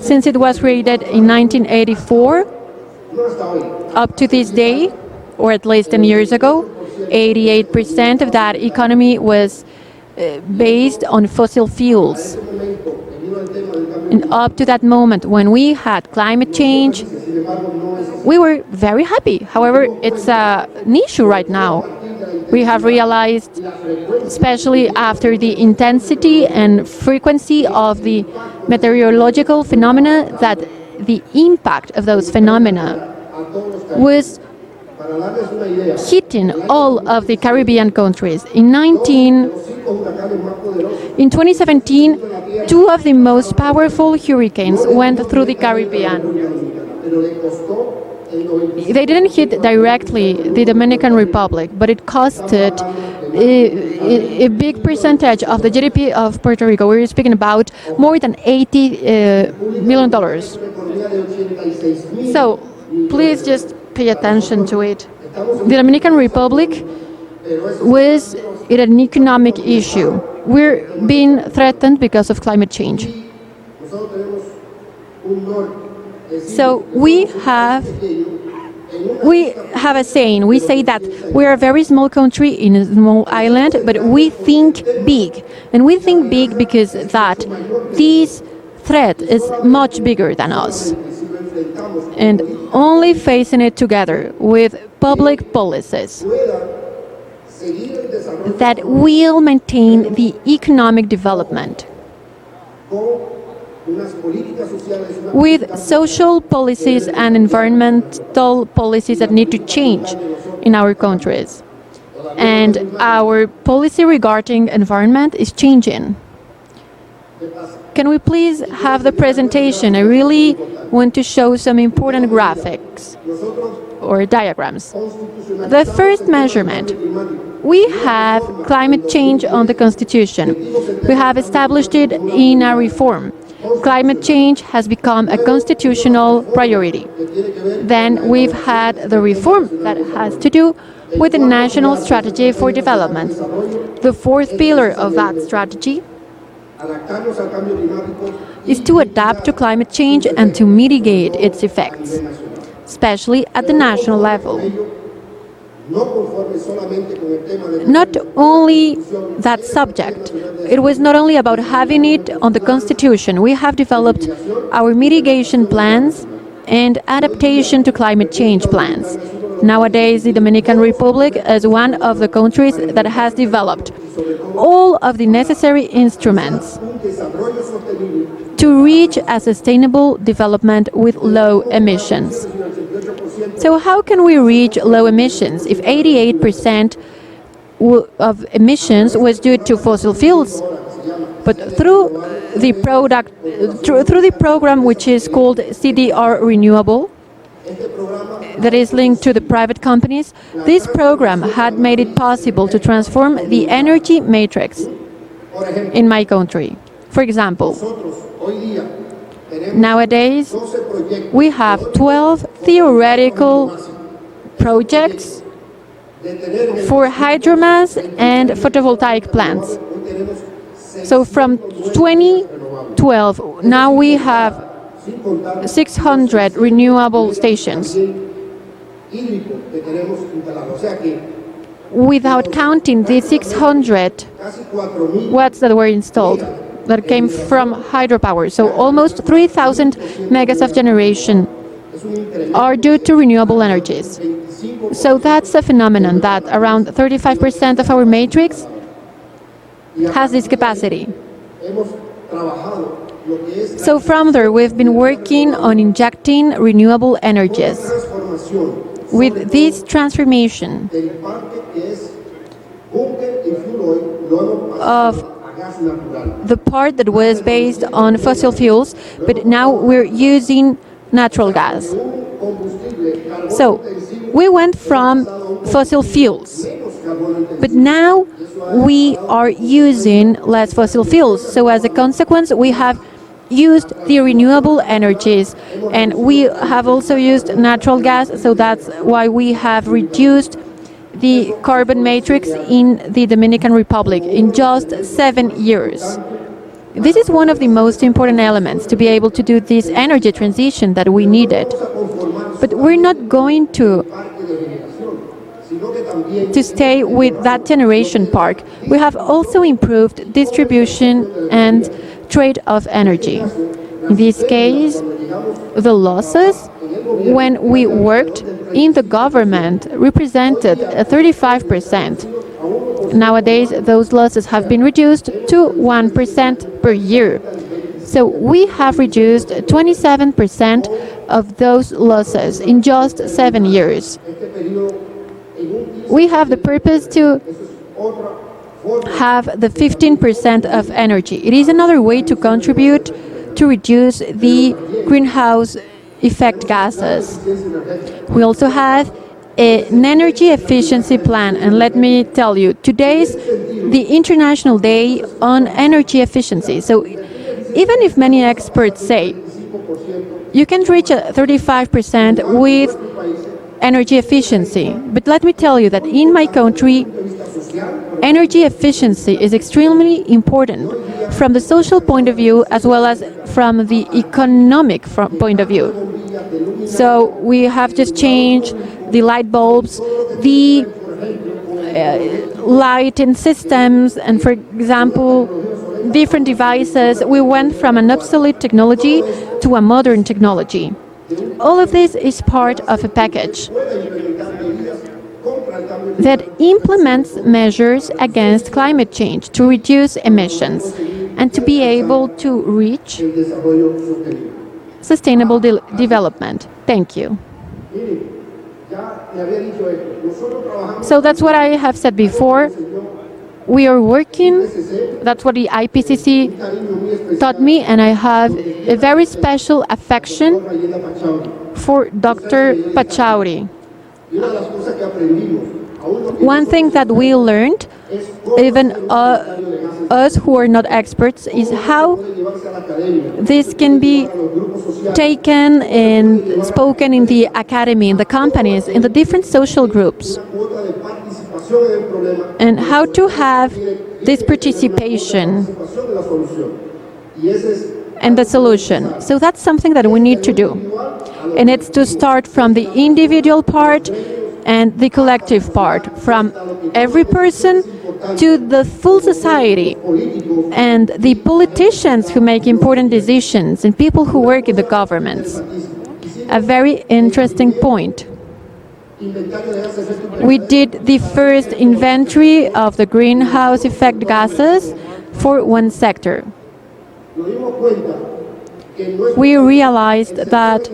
since it was created in 1984, up to this day, or at least 10 years ago, 88% of that economy was based on fossil fuels. And up to that moment, when we had climate change, we were very happy. However, it's an issue right now. We have realized, especially after the intensity and frequency of the meteorological phenomena, that the impact of those phenomena was hitting all of the Caribbean countries. In 2017, two of the most powerful hurricanes went through the Caribbean. They didn't hit directly the Dominican Republic, but it costed a big percentage of the GDP of Puerto Rico. We're speaking about more than $80 million. So please just pay attention to it. The Dominican Republic was an economic issue. We're being threatened because of climate change. So we have a saying. We say that we are a very small country in a small island, but we think big. And we think big because that this threat is much bigger than us. And only facing it together with public policies that will maintain the economic development with social policies and environmental policies that need to change in our countries. And our policy regarding environment is changing. Can we please have the presentation? I really want to show some important graphics or diagrams. The first measurement. We have climate change on the Constitution. We have established it in a reform. Climate change has become a constitutional priority. Then we've had the reform that has to do with the National Strategy for Development. The fourth pillar of that strategy is to adapt to climate change and to mitigate its effects, especially at the national level. Not only that subject, it was not only about having it on the Constitution. We have developed our mitigation plans and adaptation to climate change plans. Nowadays, the Dominican Republic is one of the countries that has developed all of the necessary instruments to reach a sustainable development with low emissions. So how can we reach low emissions if 88% of emissions was due to fossil fuels? But through the program which is called CDEEE-Renewable, that is linked to the private companies, this program had made it possible to transform the energy matrix in my country. For example, nowadays we have 12 theoretical projects for hydromass and photovoltaic plants. So from 2012, now we have 600 renewable stations. without counting the 600 watts that were installed, that came from hydropower. So almost 3,000 megas of generation are due to renewable energies. So that's a phenomenon that around 35% of our matrix has this capacity. So from there, we've been working on injecting renewable energies. With this transformation of the part that was based on fossil fuels, but now we're using natural gas. So we went from fossil fuels, but now we are using less fossil fuels. So as a consequence, we have used the renewable energies, and we have also used natural gas, so that's why we have reduced the carbon matrix in the Dominican Republic in just 7 years. This is one of the most important elements to be able to do this energy transition that we needed. But we're not going to stay with that generation park. We have also improved distribution and trade of energy. In this case, the losses when we worked in the government represented 35%. Nowadays, those losses have been reduced to 1% per year. So we have reduced 27% of those losses in just 7 years. We have the purpose to have the 15% of energy. It is another way to contribute to reduce the greenhouse effect gases. We also have an energy efficiency plan, and let me tell you, today's the International Day on Energy Efficiency. So even if many experts say you can reach a 35% with energy efficiency, but let me tell you that in my country, energy efficiency is extremely important from the social point of view as well as from the economic point of view. So we have just changed the light bulbs, the lighting systems, and for example, different devices. We went from an obsolete technology to a modern technology. All of this is part of a package that implements measures against climate change to reduce emissions and to be able to reach sustainable development. Thank you. So that's what I have said before. We are working, that's what the IPCC taught me, and I have a very special affection for Dr. Pachauri. One thing that we learned, even us who are not experts, is how this can be taken and spoken in the academy, in the companies, in the different social groups, and how to have this participation and the solution. So that's something that we need to do. And it's to start from the individual part and the collective part, from every person to the full society and the politicians who make important decisions and people who work in the governments. A very interesting point. We did the first inventory of the greenhouse effect gases for one sector. We realized that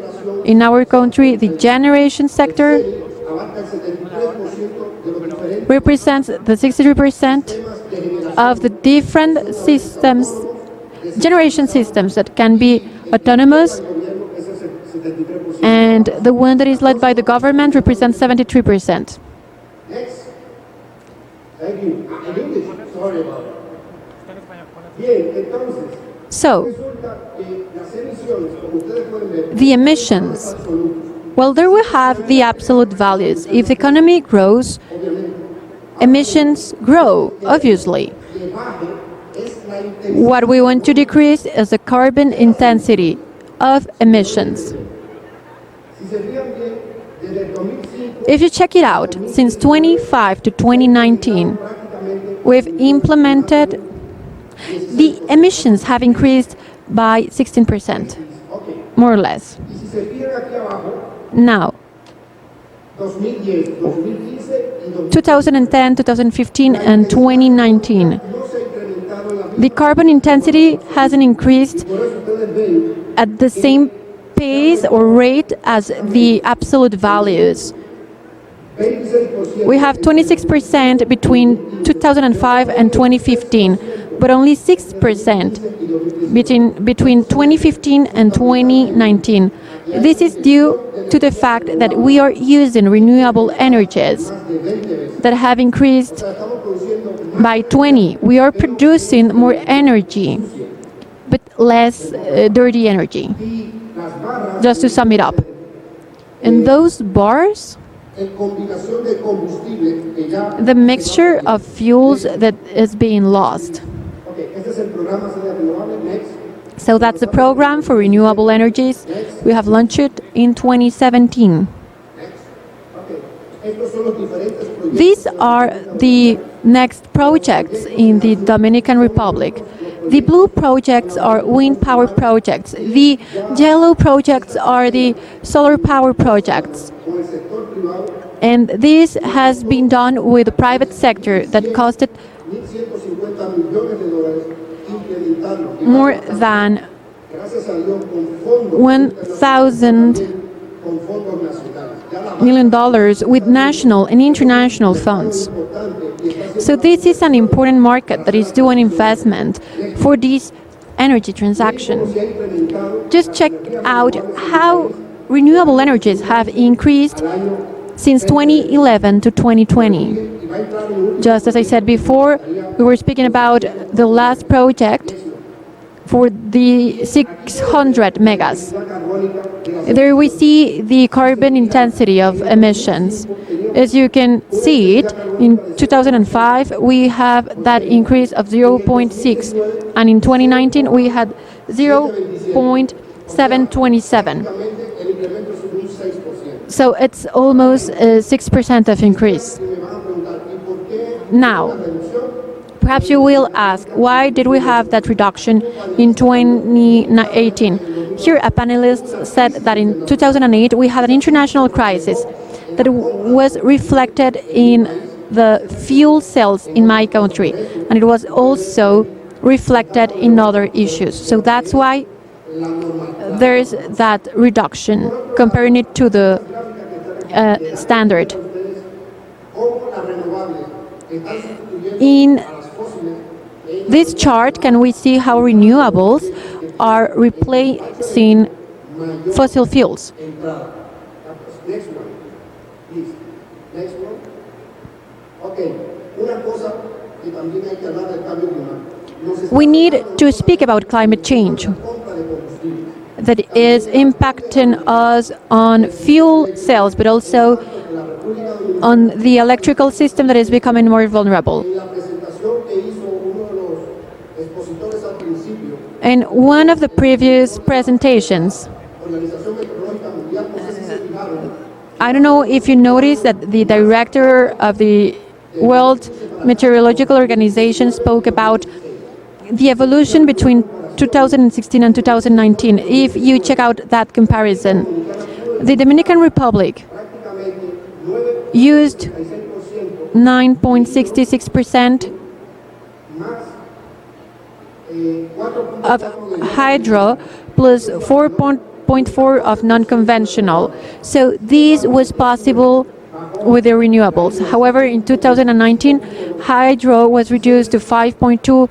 in our country, the generation sector represents the 63% of the different systems, generation systems that can be autonomous, and the one that is led by the government represents 73%. So, the emissions, well, there we have the absolute values. If the economy grows, emissions grow, obviously. What we want to decrease is the carbon intensity of emissions. If you check it out, since 25 to 2019, we've implemented, the emissions have increased by 16%, more or less. Now, 2010, 2015, and 2019. The carbon intensity hasn't increased at the same pace or rate as the absolute values. We have 26% between 2005 and 2015, but only 6% between 2015 and 2019. This is due to the fact that we are using renewable energies that have increased by 20. We are producing more energy, but less dirty energy. Just to sum it up. And those bars, the mixture of fuels that is being lost. So that's the program for renewable energies. We have launched it in 2017. These are the next projects in the Dominican Republic. The blue projects are wind power projects. The yellow projects are the solar power projects. And this has been done with the private sector that costed more than $1,000 million with national and international funds. So this is an important market that is doing investment for this energy transaction. Just check out how renewable energies have increased since 2011 to 2020. Just as I said before, we were speaking about the last project for the 600 megas. There we see the carbon intensity of emissions. As you can see it, in 2005 we have that increase of 0.6, and in 2019 we had 0.727. So it's almost 6% of increase. Now, perhaps you will ask, why did we have that reduction in 2018? Here, a panelist said that in 2008 we had an international crisis that was reflected in the fuel cells in my country, and it was also reflected in other issues. So that's why there is that reduction, comparing it to the standard. In this chart, can we see how renewables are replacing fossil fuels? We need to speak about climate change that is impacting us on fuel cells, but also on the electrical system that is becoming more vulnerable. In one of the previous presentations, I don't know if you noticed that the director of the World Meteorological Organization spoke about the evolution between 2016 and 2019. If you check out that comparison, the Dominican Republic used 9.66% of hydro plus 4.4% of non-conventional. So this was possible with the renewables. However, in 2019, hydro was reduced to 5.2%,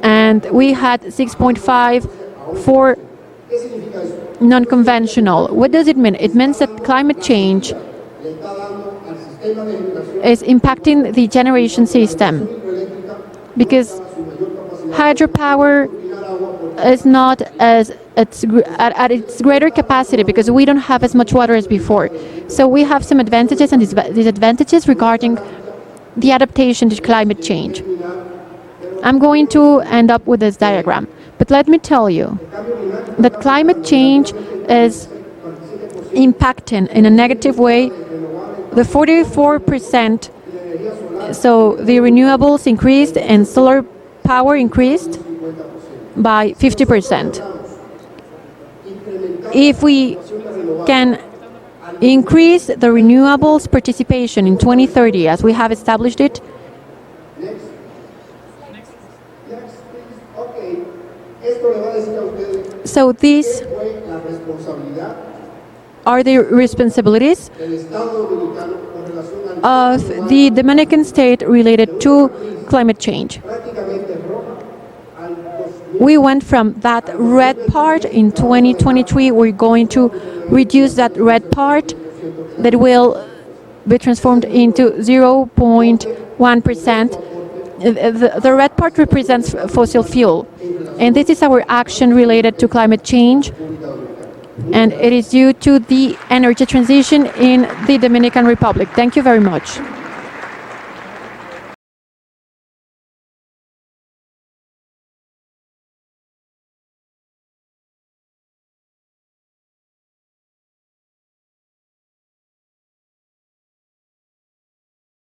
and we had 6.5% for non-conventional. What does it mean? It means that climate change is impacting the generation system, because hydropower is not at its greater capacity, because we don't have as much water as before. So we have some advantages and disadvantages regarding the adaptation to climate change. I'm going to end up with this diagram, but let me tell you that climate change is impacting in a negative way the 44%, so the renewables increased and solar power increased by 50%. If we can increase the renewables participation in 2030 as we have established it, so these are the responsibilities of the Dominican state related to climate change. We went from that red part in 2023. We're going to reduce that red part that will be transformed into 0.1%. The red part represents fossil fuel. And this is our action related to climate change. And it is due to the energy transition in the Dominican Republic. Thank you very much.